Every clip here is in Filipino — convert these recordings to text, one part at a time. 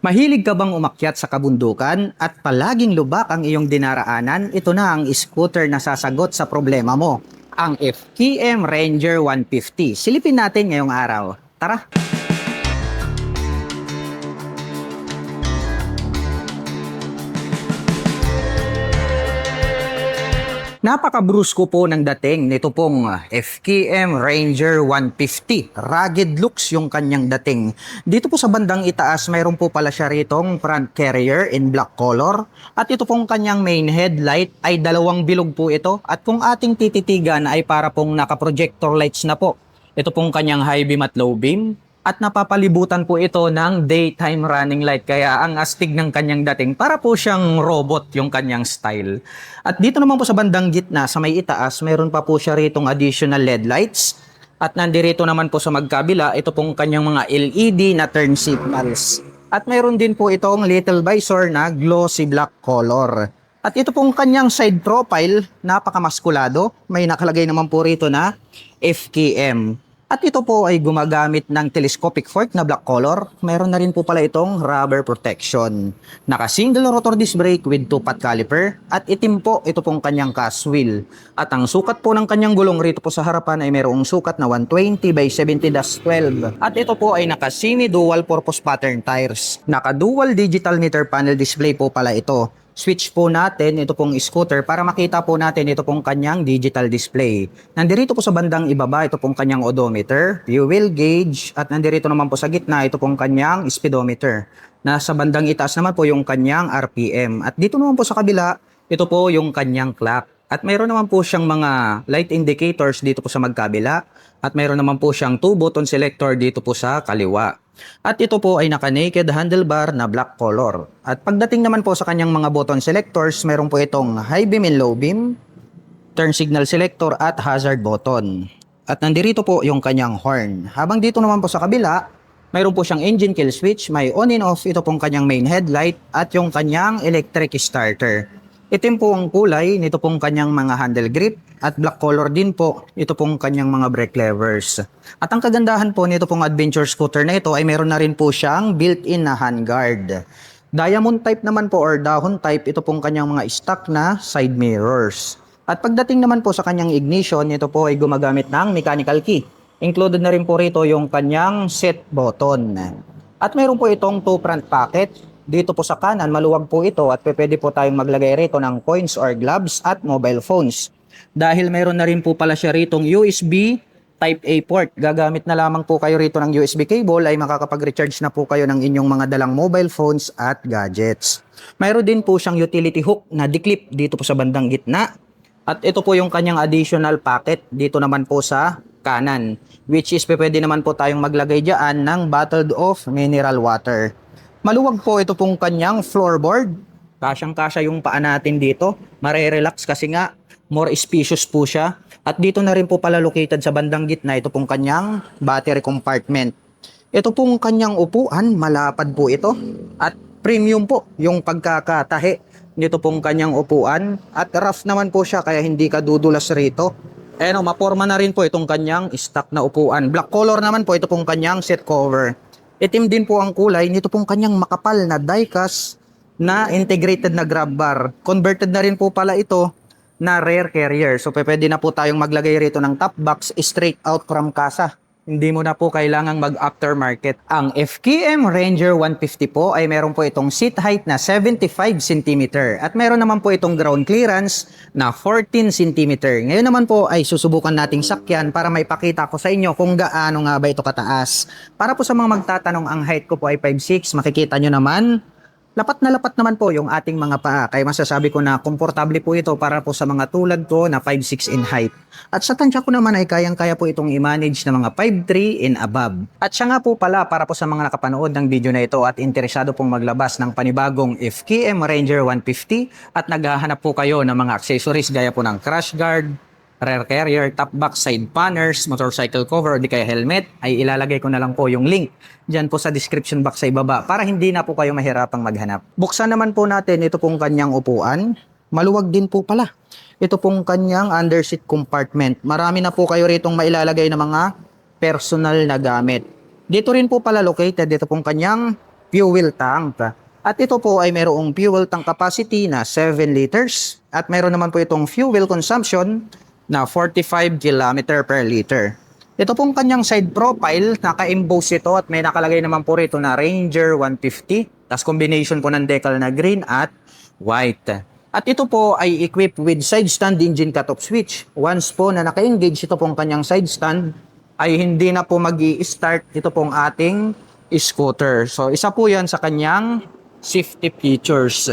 Mahilig ka bang umakyat sa kabundukan at palaging lubak ang iyong dinaraanan? Ito na ang scooter na sasagot sa problema mo. Ang FKM Ranger 150. Silipin natin ngayong araw. Tara! Napaka-brusko po ng dating nito pong FKM Ranger 150. Rugged looks yung kanyang dating. Dito po sa bandang itaas, mayroon po pala siya ritong front carrier in black color. At ito pong kanyang main headlight ay dalawang bilog po ito. At kung ating tititigan ay para pong naka-projector lights na po. Ito pong kanyang high beam at low beam. At napapalibutan po ito ng daytime running light. Kaya ang astig ng kanyang dating, para po siyang robot yung kanyang style. At dito naman po sa bandang gitna, sa may itaas, meron pa po siya ritong additional LED lights. At nandirito naman po sa magkabila, ito pong kanyang mga LED na turn signals. At meron din po itong little visor na glossy black color. At ito pong kanyang side profile, napakamaskulado. May nakalagay naman po rito na FKM. At ito po ay gumagamit ng telescopic fork na black color. Meron na rin po pala itong rubber protection. Naka-single rotor disc brake with 2-pot caliper. At itim po ito pong kanyang cast wheel. At ang sukat po ng kanyang gulong rito po sa harapan ay mayroong sukat na 120 by 70-12. At ito po ay naka-semi dual purpose pattern tires. Naka-dual digital meter panel display po pala ito. Switch po natin ito pong scooter para makita po natin ito pong kanyang digital display. Nandirito po sa bandang ibaba ito pong kanyang odometer, fuel gauge, at nandirito naman po sa gitna ito pong kanyang speedometer. Nasa bandang itaas naman po yung kanyang RPM. At dito naman po sa kabila, ito po yung kanyang clock. At mayroon naman po siyang mga light indicators dito po sa magkabila. At mayroon naman po siyang 2-button selector dito po sa kaliwa. At ito po ay naka-naked handlebar na black color. At pagdating naman po sa kanyang mga button selectors, meron po itong high beam and low beam, turn signal selector at hazard button. At nandirito po yung kanyang horn. Habang dito naman po sa kabila, mayroon po siyang engine kill switch, may on and off ito pong kanyang main headlight at yung kanyang electric starter. Itim po ang kulay nito pong kanyang mga handle grip at black color din po ito pong kanyang mga brake levers. At ang kagandahan po nito pong adventure scooter na ito ay meron na rin po siyang built-in na handguard. Diamond type naman po or dahon type ito pong kanyang mga stock na side mirrors. At pagdating naman po sa kanyang ignition, ito po ay gumagamit ng mechanical key. Included na rin po rito yung kanyang set button. At meron po itong 2 front pocket. Dito po sa kanan, maluwag po ito at pwede po tayong maglagay rito ng coins or gloves at mobile phones. Dahil meron na rin po pala siya ritong USB Type A port. Gagamit na lamang po kayo rito ng USB cable ay makakapag-recharge na po kayo ng inyong mga dalang mobile phones at gadgets. Mayroon din po siyang utility hook na declip dito po sa bandang gitna. At ito po yung kanyang additional pocket dito naman po sa kanan. Which is pwede naman po tayong maglagay dyan ng bottled off mineral water. Maluwag po ito pong kanyang floorboard. Kasyang-kasya yung paa natin dito. Mare-relax kasi nga more spacious po siya. At dito na rin po pala located sa bandang gitna ito pong kanyang battery compartment. Ito pong kanyang upuan, malapad po ito. At premium po yung pagkakatahi nito pong kanyang upuan. At rough naman po siya kaya hindi ka dudulas rito. Maporma na rin po itong kanyang stock na upuan. Black color naman po ito pong kanyang seat cover. Itim din po ang kulay nito pong kanyang makapal na die-cast na integrated na grab bar. Converted na rin po pala ito na rear carrier. So pwede na po tayong maglagay rito ng top box straight out from casa. Hindi mo na po kailangang mag-aftermarket. Ang FKM Ranger 150 po ay meron po itong seat height na 75 cm. At meron naman po itong ground clearance na 14 cm. Ngayon naman po ay susubukan nating sakyan para maipakita ko sa inyo kung gaano nga ba ito kataas. Para po sa mga magtatanong, ang height ko po ay 5'6". Makikita nyo naman, lapat na lapat naman po yung ating mga paa. Kaya masasabi ko na komportable po ito para po sa mga tulad ko na 5'6" in height. At sa tansya ko naman ay kayang-kaya po itong i-manage na mga 5'3" and above. At siya nga po pala para po sa mga nakapanood ng video na ito at interesado pong maglabas ng panibagong FKM Ranger 150 at naghahanap po kayo ng mga accessories gaya po ng crash guard, rear carrier, top box, side panners, motorcycle cover, o di kaya helmet, ay ilalagay ko na lang po yung link dyan po sa description box sa ibaba para hindi na po kayo mahirapang maghanap. Buksan naman po natin ito pong kanyang upuan. Maluwag din po pala. Ito pong kanyang underseat compartment. Marami na po kayo ritong mailalagay na mga personal na gamit. Dito rin po pala located ito pong kanyang fuel tank. At ito po ay mayroong fuel tank capacity na 7 liters at mayroon naman po itong fuel consumption na 45 km per liter. Ito pong kanyang side profile, naka-emboss ito at may nakalagay naman po rito na Ranger 150. Tapos combination po ng decal na green at white. At ito po ay equipped with side stand engine cutoff switch. Once po na naka-engage ito pong kanyang side stand, ay hindi na po mag-i-start ito pong ating scooter. So isa po yan sa kanyang safety features.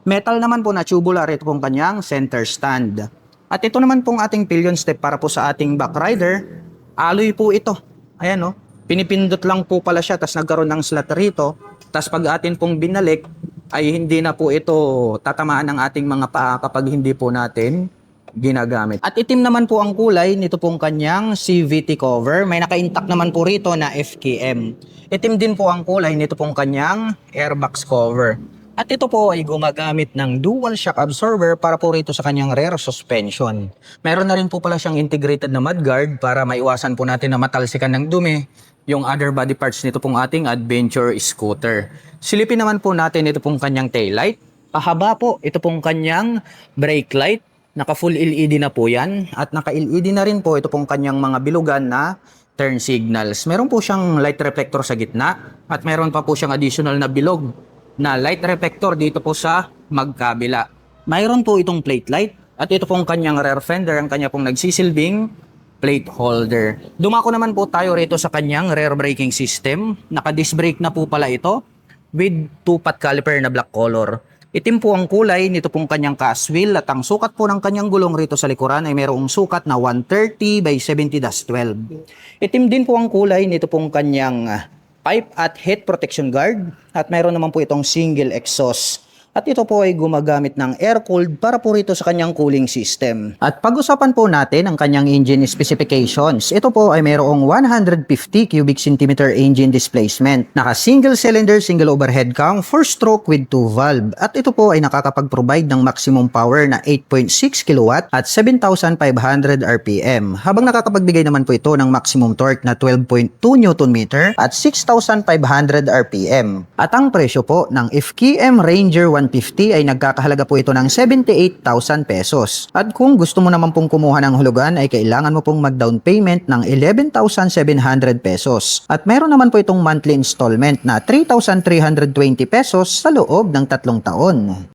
Metal naman po na tubular ito pong kanyang center stand. At ito naman pong ating pillion step para po sa ating back rider. Alloy po ito. Ayan o. Pinipindot lang po pala siya tapos nagkaroon ng slot rito. Tapos pag atin pong binalik ay hindi na po ito tatamaan ng ating mga paa kapag hindi po natin ginagamit. At itim naman po ang kulay nito pong kanyang CVT cover. May naka-intact naman po rito na FKM. Itim din po ang kulay nito pong kanyang airbox cover. At ito po ay gumagamit ng dual shock absorber para po rito sa kanyang rear suspension. Meron na rin po pala siyang integrated na mudguard para maiwasan po natin na matalsikan ng dumi yung other body parts nito pong ating adventure scooter. Silipin naman po natin ito pong kanyang taillight. Pahaba po ito pong kanyang brake light. Naka full LED na po yan at naka LED na rin po ito pong kanyang mga bilugan na turn signals. Meron po siyang light reflector sa gitna at meron pa po siyang additional na bilog na light reflector dito po sa magkabila. Mayroon po itong plate light at ito pong kanyang rear fender, ang kanya pong nagsisilbing plate holder. Dumako naman po tayo rito sa kanyang rear braking system. Naka-disc brake na po pala ito with 2-pot caliper na black color. Itim po ang kulay nito pong kanyang cast wheel at ang sukat po ng kanyang gulong rito sa likuran ay mayroong sukat na 130 by 70-12. Itim din po ang kulay nito pong kanyang pipe at head protection guard at mayroon naman po itong single exhaust. At ito po ay gumagamit ng air-cooled para po rito sa kanyang cooling system. At pag-usapan po natin ang kanyang engine specifications. Ito po ay mayroong 150 cubic centimeter engine displacement. Naka single cylinder, single overhead cam, 4-stroke with 2 valve. At ito po ay nakakapag-provide ng maximum power na 8.6 kW at 7,500 RPM. Habang nakakapagbigay naman po ito ng maximum torque na 12.2 Nm at 6,500 RPM. At ang presyo po ng FKM Ranger 150 ay nagkakahalaga po ito ng 78,000 pesos. At kung gusto mo naman pong kumuha ng hulugan ay kailangan mo pong mag-down payment ng 11,700 pesos. At meron naman po itong monthly installment na 3,320 pesos sa loob ng 3 taon.